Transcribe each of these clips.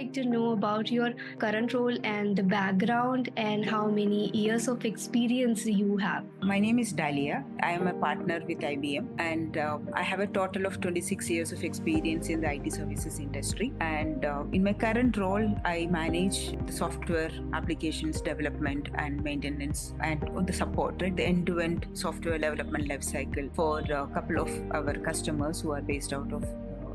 like to know about your current role and the background and how many years of experience you have. My name is Dalia. I am a partner with IBM and I have a total of 26 years of experience in the IT services industry. And in my current role, I manage the software applications development and maintenance and the support, right? The end-to-end software development lifecycle for a couple of our customers who are based out of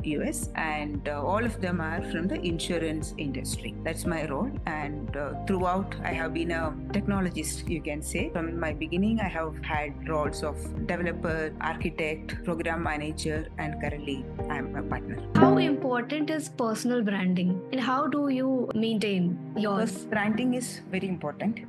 US, and all of them are from the insurance industry. That's my role, and throughout I have been a technologist, you can say. From my beginning I have had roles of developer, architect, program manager, and currently I am a partner. How important is personal branding and how do you maintain yours? First, branding is very important,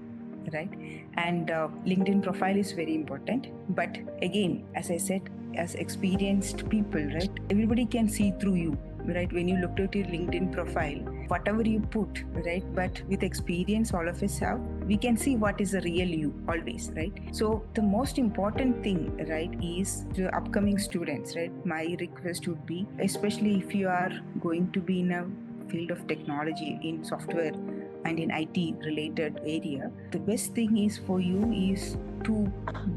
right? And LinkedIn profile is very important, but again, as I said, as experienced people, right, everybody can see through you, right? When you look at your LinkedIn profile, whatever you put, right, but with experience all of us have, we can see what is the real you always, right? So the most important thing, right, is the upcoming students, right? My request would be, especially if you are going to be in a field of technology, in software and in IT related area, the best thing is for you is to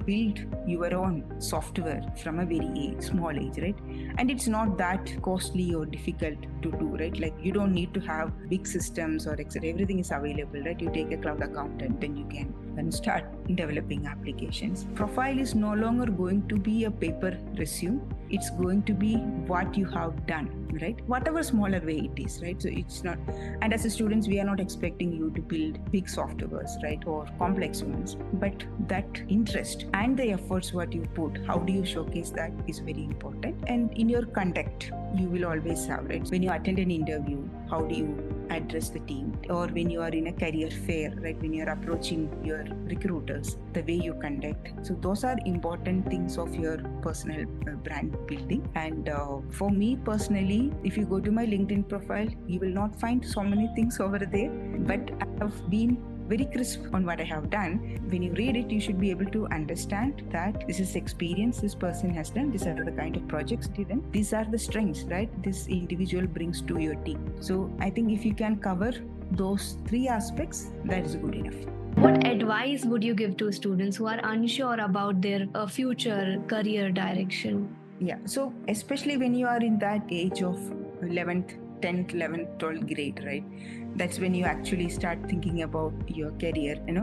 build your own software from a very small age, right? And it's not that costly or difficult to do, right? Like you don't need to have big systems or etc. Everything is available, right? You take a cloud account and then you can start developing applications. Profile is no longer going to be a paper resume. It's going to be what you have done, right? Whatever smaller way it is, right? So it's not, and as a students, we are not expecting you to build big softwares, right? Or complex ones, but that interest and the efforts what you put, how do you showcase that is very important. And in your conduct, you will always have, right? When you attend an interview, how do you address the team? Or when you are in a career fair, right? When you are approaching your recruiters, the way you conduct. So those are important things of your personal brand building. And for me personally, if you go to my LinkedIn profile, you will not find so many things over there, but I have been very crisp on what I have done. When you read it, you should be able to understand that this is experience this person has done, these are the kind of projects he done, these are the strengths, right, this individual brings to your team. So I think if you can cover those three aspects, that is good enough. What advice would you give to students who are unsure about their future career direction? Yeah, so especially when you are in that age of 11th, 10th, 11th, 12th grade, right? That's when you actually start thinking about your career, and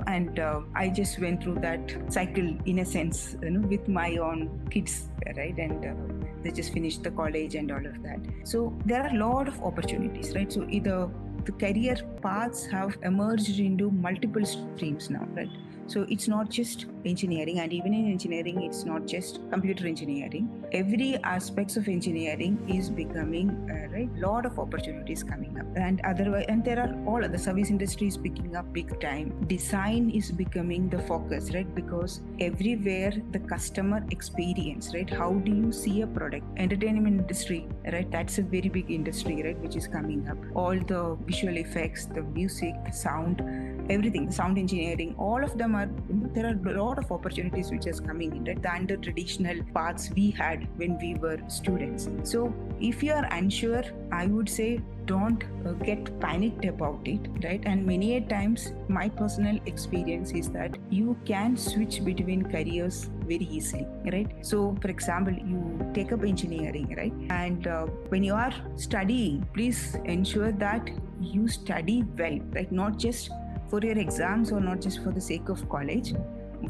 I just went through that cycle in a sense, with my own kids, right? And they just finished the college and all of that. So there are a lot of opportunities, right? So either the career paths have emerged into multiple streams now, right? So it's not just engineering, and even in engineering, it's not just computer engineering. Every aspects of engineering is becoming right. Lot of opportunities coming up, and otherwise, and there are all other service industry is picking up big time. Design is becoming the focus, right? Because everywhere the customer experience, right? How do you see a product? Entertainment industry, right? That's a very big industry, right? Which is coming up. All the visual effects, the music, sound, everything, the sound engineering, all of them are, there are a lot of opportunities which is coming in, right, than the traditional paths we had when we were students. So if you are unsure, I would say don't get panicked about it, right? And many a times my personal experience is that you can switch between careers very easily, right? So for example, you take up engineering, right? And when you are studying, please ensure that you study well, right? Not just for your exams or not just for the sake of college.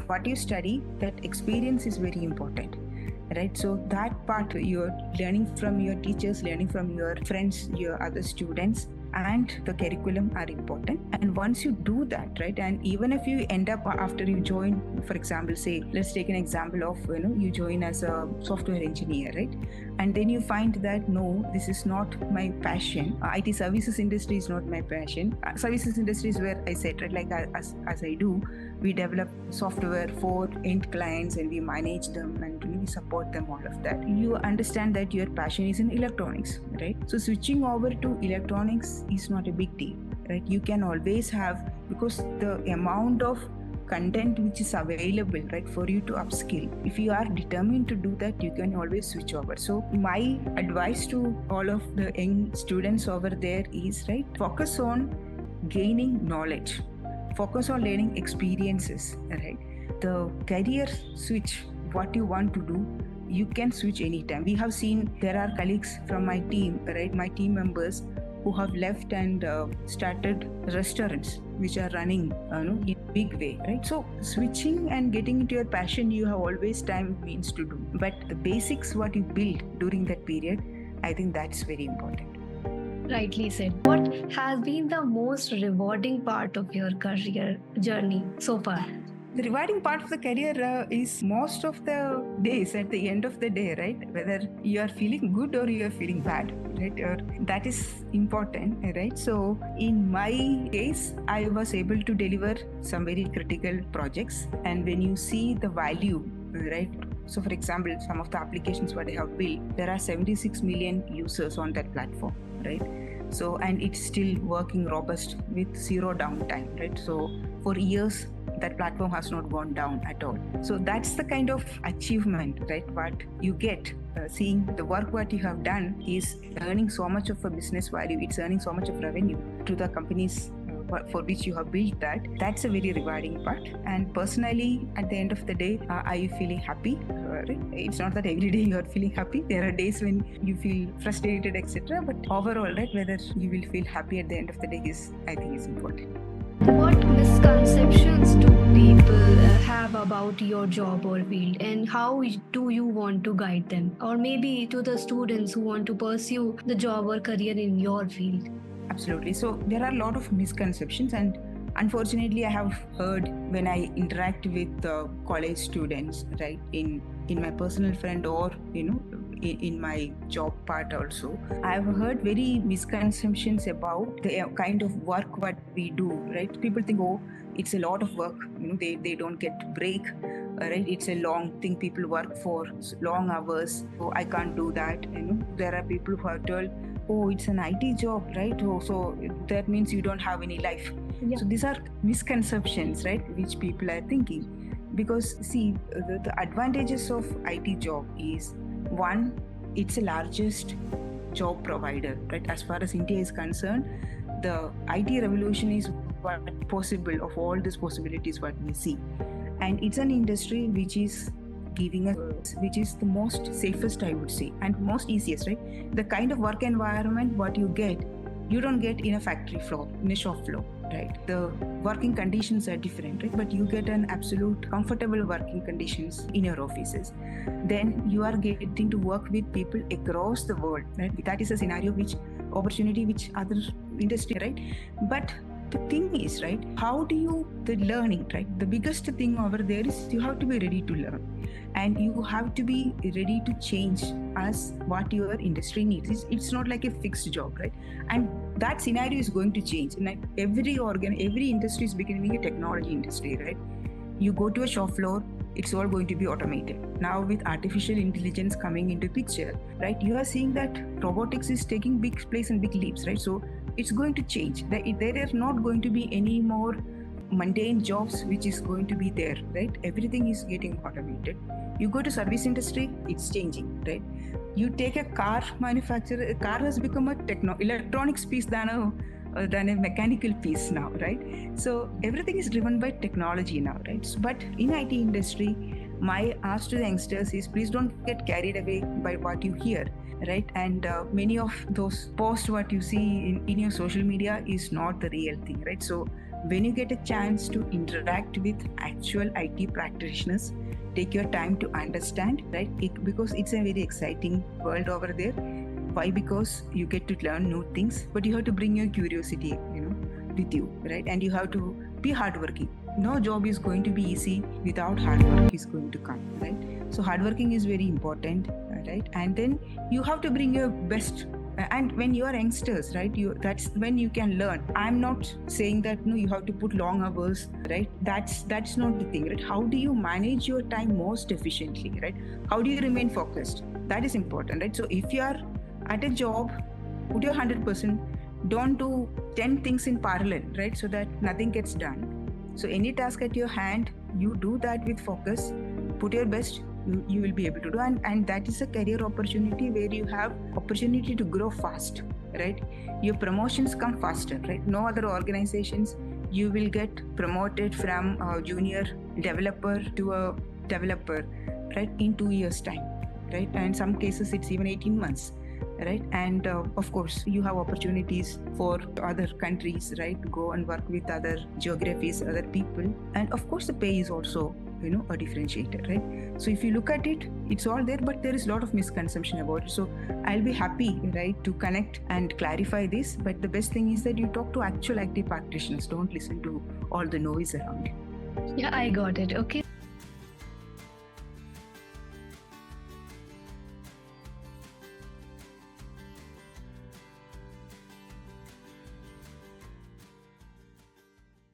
What you study, that experience is very important, right? So that part, you're learning from your teachers, learning from your friends, your other students, and the curriculum are important. And once you do that, right, and even if you end up after you join, for example, say let's take an example of you join as a software engineer, right, and then you find that no, this is not my passion. IT services industry is not my passion. Services industry is where I said, right, like as I do, we develop software for end clients and we manage them and we support them, all of that. You understand that your passion is in electronics, right? So switching over to electronics is not a big deal, right? You can always have, because the amount of content which is available, right, for you to upskill. If you are determined to do that, you can always switch over. So my advice to all of the young students over there is, right, focus on gaining knowledge, focus on learning experiences, right? The career switch, what you want to do, you can switch anytime. We have seen there are colleagues from my team, right, my team members who have left and started restaurants which are running in a big way, right? So switching and getting into your passion, you have always time means to do. But the basics, what you build during that period, I think that's very important. Rightly said. What has been the most rewarding part of your career journey so far? The rewarding part of the career is most of the days at the end of the day, right? Whether you are feeling good or you are feeling bad, right? Or that is important, right? So in my case, I was able to deliver some very critical projects, and when you see the value, right? So for example, some of the applications what I have built, there are 76 million users on that platform, right? So, and it's still working robust with zero downtime, right? So for years, that platform has not gone down at all. So that's the kind of achievement, right, what you get seeing the work what you have done is earning so much of a business value, it's earning so much of revenue to the companies for which you have built that. That's a very rewarding part. And personally, at the end of the day, are you feeling happy? Right? It's not that every day you are feeling happy. There are days when you feel frustrated, etc. But overall, right, whether you will feel happy at the end of the day is, I think, is important. What misconceptions do people have about your job or field, and how do you want to guide them? Or maybe to the students who want to pursue the job or career in your field? Absolutely. So there are a lot of misconceptions, and unfortunately, I have heard when I interact with college students, right, in my personal friend or in my job part also, I've heard very misconceptions about the kind of work what we do, right? People think, oh, it's a lot of work, they don't get break, right? It's a long thing, people work for long hours, so I can't do that. There are people who are told, oh, it's an IT job, right? Oh, so that means you don't have any life. Yeah. So these are misconceptions, right, which people are thinking. Because see, the advantages of IT job is, one, it's the largest job provider, right? As far as India is concerned, the IT revolution is what possible of all these possibilities what we see. And it's an industry which is giving us, which is the most safest, I would say, and most easiest, right? The kind of work environment what you don't get in a factory floor, in a shop floor, right? The working conditions are different, right? But you get an absolute comfortable working conditions in your offices. Then you are getting to work with people across the world, right? That is a scenario which opportunity which other industry, right? But the thing is, right, how do you, the learning, right? The biggest thing over there is you have to be ready to learn, and you have to be ready to change as what your industry needs. It's not like a fixed job, right? And that scenario is going to change. And every industry is becoming a technology industry, right? You go to a shop floor, it's all going to be automated. Now with artificial intelligence coming into picture, right, you are seeing that robotics is taking big place and big leaps, right? So it's going to change. There are not going to be any more mundane jobs which is going to be there, right? Everything is getting automated. You go to service industry, it's changing, right? You take a car manufacturer, a car has become a electronics piece than a mechanical piece now, right? So everything is driven by technology now, right? But in IT industry, my ask to the youngsters is, please don't get carried away by what you hear, right? And many of those posts what you see in your social media is not the real thing, right? So when you get a chance to interact with actual IT practitioners, take your time to understand, right? Because it's a very exciting world over there. Why? Because you get to learn new things, but you have to bring your curiosity, with you, right? And you have to be hardworking. No job is going to be easy without hard work is going to come, right? So hardworking is very important, right? And then you have to bring your best. And when you are youngsters, right, that's when you can learn. I'm not saying that you have to put long hours, right? That's not the thing, right? How do you manage your time most efficiently, right? How do you remain focused? That is important, right? So if you are at a job, put your 100%. Don't do 10 things in parallel, right? So that nothing gets done. So any task at your hand, you do that with focus, put your best, you will be able to do. And that is a career opportunity where you have opportunity to grow fast, right? Your promotions come faster, right? No other organizations, you will get promoted from a junior developer to a developer, right, in 2 years time, right? And in some cases it's even 18 months, right? And of course you have opportunities for other countries, right? Go and work with other geographies, other people. And of course the pay is also, a differentiator, right? So if you look at it, it's all there, but there is a lot of misconception about it. So I'll be happy, right, to connect and clarify this. But the best thing is that you talk to actual active practitioners, don't listen to all the noise around you. Yeah, I got it. Okay.